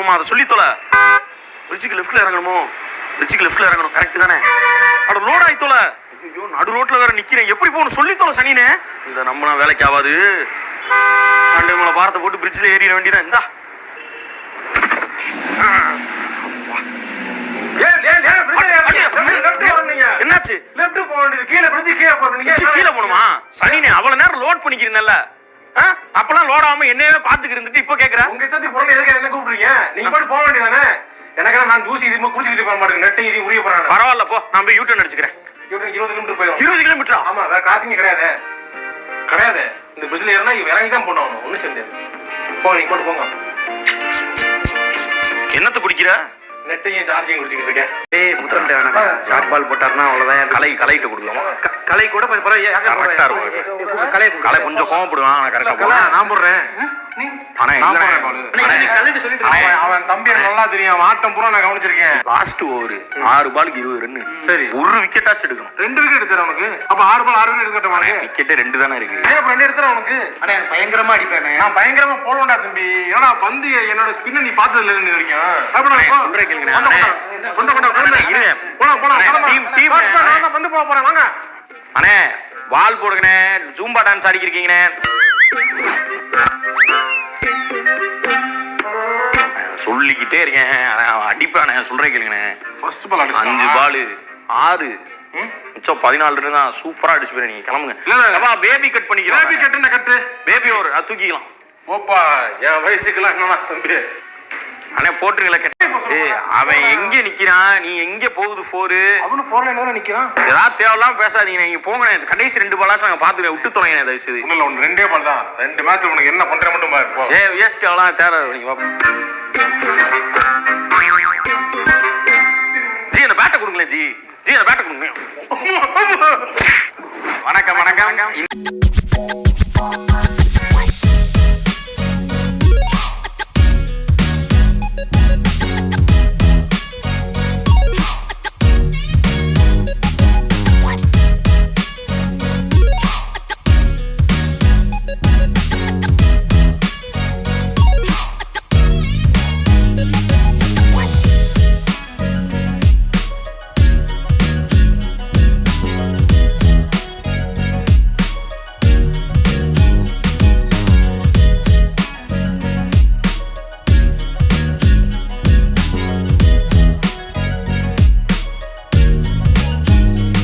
ஆமா அதை சொல்லி தொலை. பிரிட்ஜுக்கு லெஃப்ட்ல இறங்கணுமோ? பிரிட்ஜுக்கு லெஃப்ட்ல இறங்கணும், கரெக்ட் தானே? அட லோட் ஆயி தொலை. ஐயோ நடு ரோட்ல வேற நிக்கிறேன், எப்படி போகணும் சொல்லி தொலை சனினே. இந்த நம்மளாம் வேலைக்கு ஆகாது. அண்டை மேல பாரத்தை போட்டு பிரிட்ஜில் ஏறிட வேண்டியதான். இந்தா என்னாச்சு? கீழே போணுமா? சனினே அவ்வளவு நேரம் லோட் பண்ணிக்கிறீங்கல்ல, அப்பெல்லாம் லோட் ஆகாம என்னையவே பாத்துக்கு இருந்துட்டு இப்ப கேக்குற உங்க இஷ்டத்துக்கு பொருள் எதுக்கு என்ன கூப்பிடுறீங்க? நீங்க போய் போக வேண்டியதானே? எனக்கு நான் ஜூஸ் இது குடிச்சிட்டு போக மாட்டேங்க. நெட்டை இது உரிய போறாங்க. பரவாயில்ல போ, நான் போய் யூட்டர்ன் அடிச்சுக்கிறேன். 20 கிலோமீட்டர் போயிடும். 20 கிலோமீட்டரா? ஆமா, வேற கிராசிங் கிடையாது. இந்த பிரிட்ஜ்ல ஏறினா இறங்கி தான் போனோம். ஒன்னும் செய்ய முடியாது. போங்க, நீங்க போட்டு போங்க. என்னத்தை குடிக்கிற? நெட்டையும் சார்ஜிங் குடிச்சிட்டு இருக்கேன். ஏய் முத்தண்ட வேணா, ஷார்ட் பால் போட்டாருன்னா அவ்வளவுதான். கலைட்டு கொடுக்கலாமா? கலை கூட கரெக்டா இருக்கும். கலை கொஞ்சம் கோவப்படுவான், கரெக்டா நான் போடுறேன். ஆனா அவன் தம்பி எனக்கு நல்லா தெரியும். ஆட்டம் பூரா நான் கவனிச்சிருக்கேன். லாஸ்ட் ஓவர் 6 பாலுக்கு 20 ரன். சரி, ஒரு விக்கெட்டாச்சும் எடுக்கணும். 2 விக்கெட் எடுத்துற உனக்கு. அப்ப 6 பால் 6 விக்கெட் எடுக்கட்டா? விக்கெட் 2 தானே இருக்கு. சரி, அப்ப 2 எடுத்துற உனக்கு. அண்ணே பயங்கரமா அடிப்பேனே. நான் பயங்கரமா போடுவேன்டா தம்பி. ஏன்னா பந்து என்னோட ஸ்பின்ன நீ பார்த்தது இல்ல நீ வரைக்கும். அப்ப நான் சொல்றேன் கேளுங்க. வந்து போக போறேன் வாங்க. அண்ணே பால் போடுங்கண்ணே, ஜூம்பா டான்ஸ் ஆடிக்கிறீங்கண்ணே. சொல்லிக்கிட்டே இருக்கேன், அடிப்பானே. சொல்றேன் கேளுங்கண்ணே. ஃபர்ஸ்ட் பால் 5 பால் 6 மிச்சம் 14 ரன் தான். சூப்பரா அடிச்சு போயிரு. நீங்க கிளம்புங்க. பேபி கட் பண்ணிக்கிறேன். பேபி கட் என்ன கட்டு? பேபி ஒரு தூக்கிக்கலாம். ஓப்பா, என் வயசுக்குலாம் என்னன்னா தம்பி. அண்ணே போட்டுருங்களே. அவன் எங்க நிக்கிறான், நீ எங்க போகுது 4? அவனு 4 லைன்ல தான் நிக்கிறான். ஏதாவது தேவையில்லாம பேசாதீங்க. நீங்க போங்க. கடைசி 2 பாலாச்சும் அங்க பாத்துக்க விட்டு தொலைங்க. தயவு செய்து. இல்ல, ஒன்னு 2 பால் தான். 2 மேட்ச் உனக்கு என்ன பண்ற மட்டும் பாரு. வேஸ்ட் ஆகலாம் தேவை. நீங்க ஜி அந்த பேட்டை கொடுங்களேன். ஜி அந்த பேட்டை கொடுங்க. வணக்கம் வணக்கம்.